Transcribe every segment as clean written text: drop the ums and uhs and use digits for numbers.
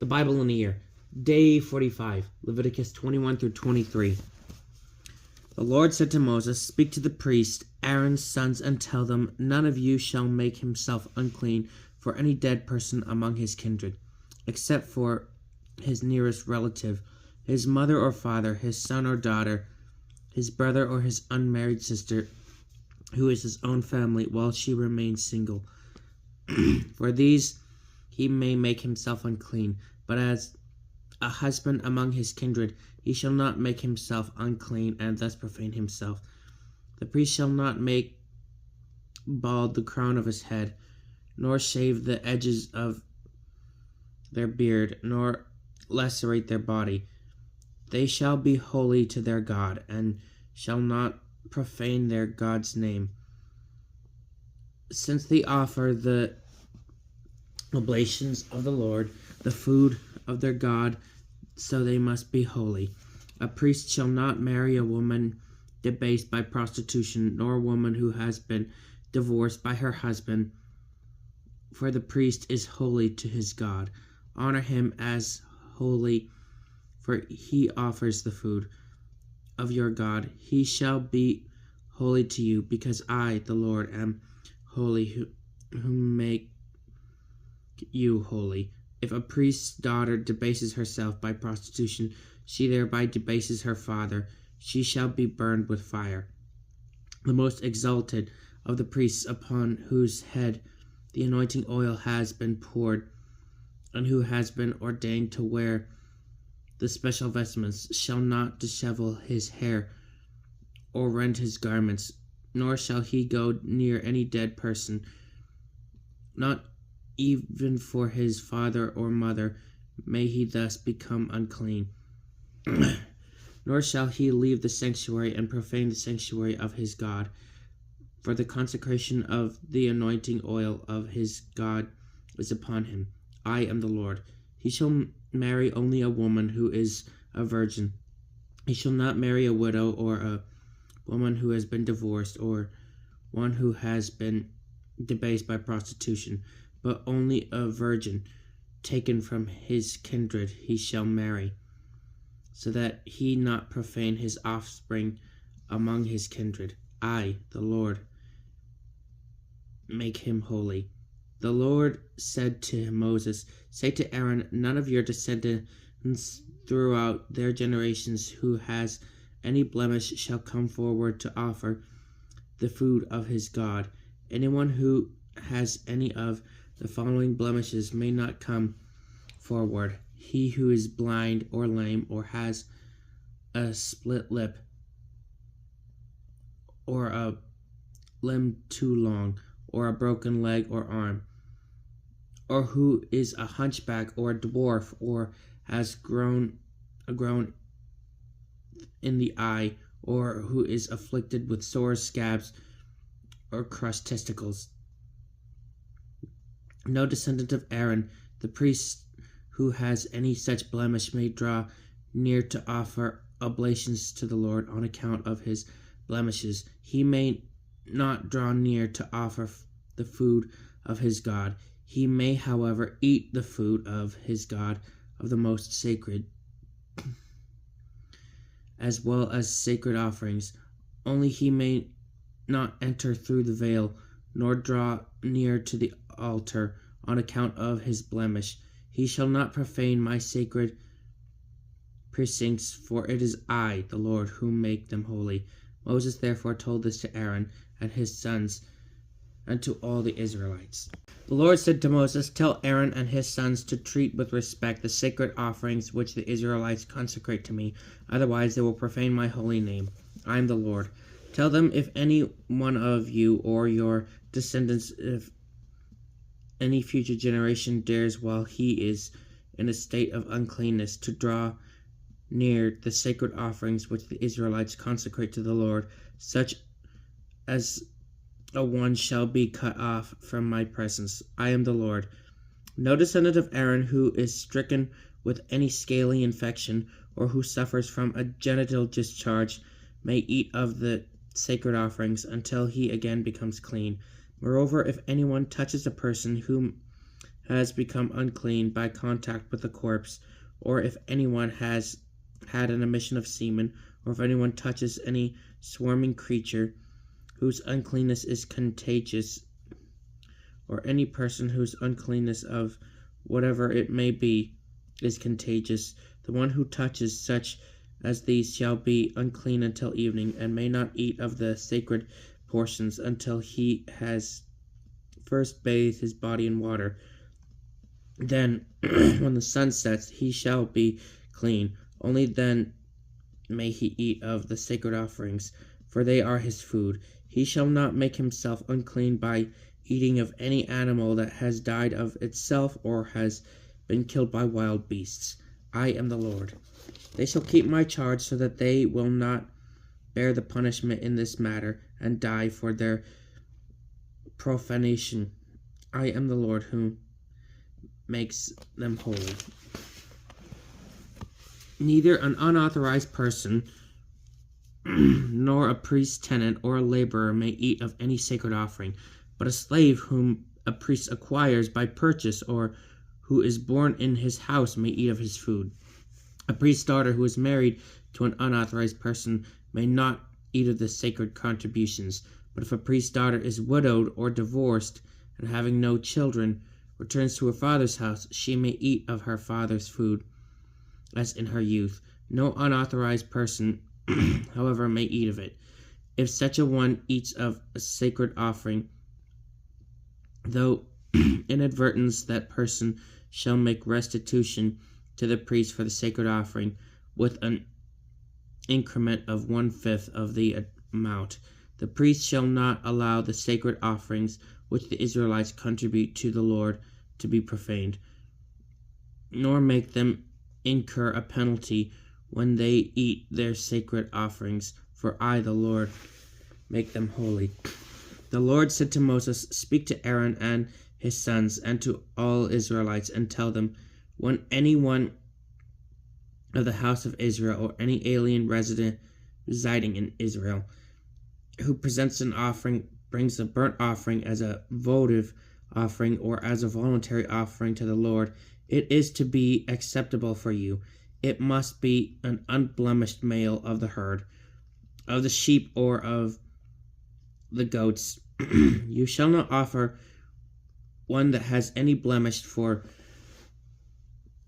The Bible in a year. Day 45, Leviticus 21 through 23. The Lord said to Moses, "Speak to the priests, Aaron's sons, and tell them, none of you shall make himself unclean for any dead person among his kindred, except for his nearest relative, his mother or father, his son or daughter, his brother or his unmarried sister, who is his own family while she remains single. For these he may make himself unclean, but as a husband among his kindred, he shall not make himself unclean and thus profane himself. The priest shall not make bald the crown of his head, nor shave the edges of their beard, nor lacerate their body. They shall be holy to their God, and shall not profane their God's name. Since they offer the oblations of the Lord, the food of their God, so they must be holy. A priest shall not marry a woman debased by prostitution, nor a woman who has been divorced by her husband, for the priest is holy to his God. Honor him as holy, for he offers the food of your God. He shall be holy to you, because I, the Lord, am holy, who make you holy. If a priest's daughter debases herself by prostitution, she thereby debases her father. She shall be burned with fire. The most exalted of the priests, upon whose head the anointing oil has been poured, and who has been ordained to wear the special vestments, shall not dishevel his hair or rend his garments, nor shall he go near any dead person, not even for his father or mother may he thus become unclean. Nor shall he leave the sanctuary and profane the sanctuary of his God, for the consecration of the anointing oil of his God is upon him. I am the Lord. He shall marry only a woman who is a virgin. He shall not marry a widow or a woman who has been divorced or one who has been debased by prostitution, but only a virgin taken from his kindred he shall marry, so that he not profane his offspring among his kindred. I, the Lord, make him holy. The Lord said to Moses, "Say to Aaron, none of your descendants throughout their generations who has any blemish shall come forward to offer the food of his God. Anyone who has any of the following blemishes may not come forward: he who is blind or lame, or has a split lip, or a limb too long, or a broken leg or arm, or who is a hunchback or a dwarf, or has grown in the eye, or who is afflicted with sore scabs or crushed testicles. No descendant of Aaron, the priest, who has any such blemish may draw near to offer oblations to the Lord on account of his blemishes. He may not draw near to offer the food of his God. He may, however, eat the food of his God, of the most sacred, as well as sacred offerings. Only he may not enter through the veil, nor draw near to the altar on account of his blemish. He shall not profane my sacred precincts, for it is I, the Lord, who make them holy." Moses therefore told this to Aaron and his sons and to all the Israelites. The Lord said to Moses, "Tell Aaron and his sons to treat with respect the sacred offerings which the Israelites consecrate to me, otherwise they will profane my holy name. I am the Lord. Tell them, if any one of you or your descendants, if any future generation dares while he is in a state of uncleanness to draw near the sacred offerings which the Israelites consecrate to the Lord, such as a one shall be cut off from my presence. I am the Lord. No descendant of Aaron who is stricken with any scaly infection, or who suffers from a genital discharge, may eat of the sacred offerings until he again becomes clean. Moreover, if anyone touches a person whom has become unclean by contact with a corpse, or if anyone has had an emission of semen, or if anyone touches any swarming creature whose uncleanness is contagious, or any person whose uncleanness of whatever it may be is contagious, the one who touches such as these shall be unclean until evening, and may not eat of the sacred portions until he has first bathed his body in water. Then, when the sun sets, he shall be clean. Only then may he eat of the sacred offerings, for they are his food. He shall not make himself unclean by eating of any animal that has died of itself or has been killed by wild beasts. I am the Lord. They shall keep my charge so that they will not bear the punishment in this matter and die for their profanation. I am the Lord who makes them holy. Neither an unauthorized person nor a priest's tenant or a laborer may eat of any sacred offering, but a slave whom a priest acquires by purchase or who is born in his house may eat of his food. A priest's daughter who is married to an unauthorized person may not eat of the sacred contributions, but if a priest's daughter is widowed or divorced and having no children returns to her father's house, she may eat of her father's food as in her youth. No unauthorized person, however, may eat of it. If such a one eats of a sacred offering, though inadvertence, that person shall make restitution to the priest for the sacred offering with an increment of 1/5 of the amount. The priest shall not allow the sacred offerings which the Israelites contribute to the Lord to be profaned, nor make them incur a penalty when they eat their sacred offerings, for I, the Lord, make them holy. The Lord said to Moses, Speak to Aaron and his sons and to all Israelites, and tell them, when anyone of the house of Israel or any alien resident residing in Israel who presents an offering, brings a burnt offering as a votive offering or as a voluntary offering to the Lord, it is to be acceptable for you. It must be an unblemished male of the herd, of the sheep or of the goats. You shall not offer one that has any blemish, for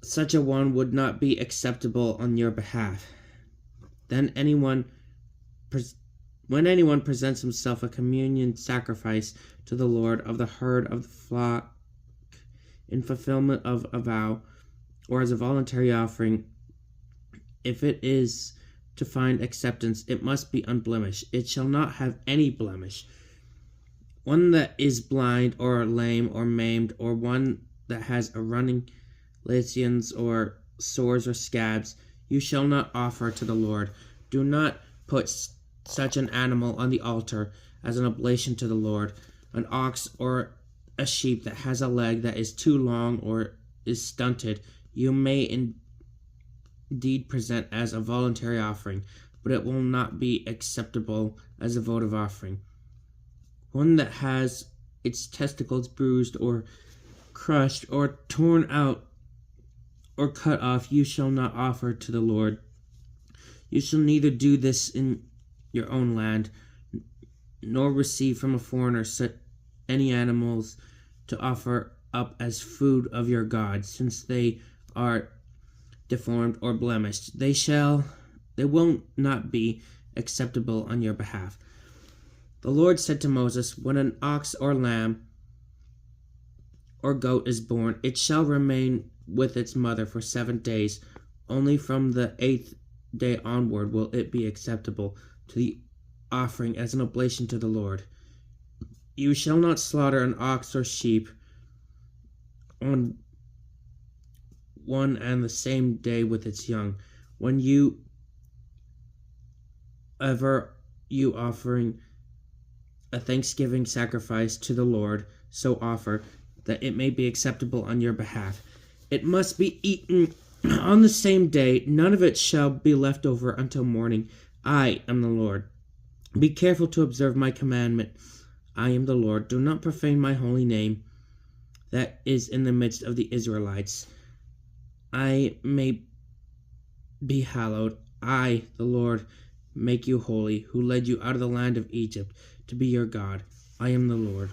such a one would not be acceptable on your behalf. Then when anyone presents himself a communion sacrifice to the Lord of the herd of the flock in fulfillment of a vow, or as a voluntary offering, if it is to find acceptance, it must be unblemished. It shall not have any blemish. One that is blind or lame or maimed, or one that has a running lesions or sores or scabs, you shall not offer to the Lord. Do not put such an animal on the altar as an oblation to the Lord. An ox or a sheep that has a leg that is too long or is stunted, you may indeed present as a voluntary offering, but it will not be acceptable as a votive offering. One that has its testicles bruised or crushed or torn out or cut off, you shall not offer to the Lord. You shall neither do this in your own land, nor receive from a foreigner any animals to offer up as food of your God, since they are deformed or blemished. They will not be acceptable on your behalf. The Lord said to Moses, when an ox or lamb or goat is born, it shall remain with its mother for 7 days. Only from the 8th day onward will it be acceptable to the offering as an oblation to the Lord. You shall not slaughter an ox or sheep on one and the same day with its young. When you offering a thanksgiving sacrifice to the Lord, so offer, that it may be acceptable on your behalf. It must be eaten on the same day. None of it shall be left over until morning. I am the Lord. Be careful to observe my commandment. I am the Lord. Do not profane my holy name. that is in the midst of the Israelites. I may be hallowed. I, the Lord, make you holy, who led you out of the land of Egypt to be your God. I am the Lord.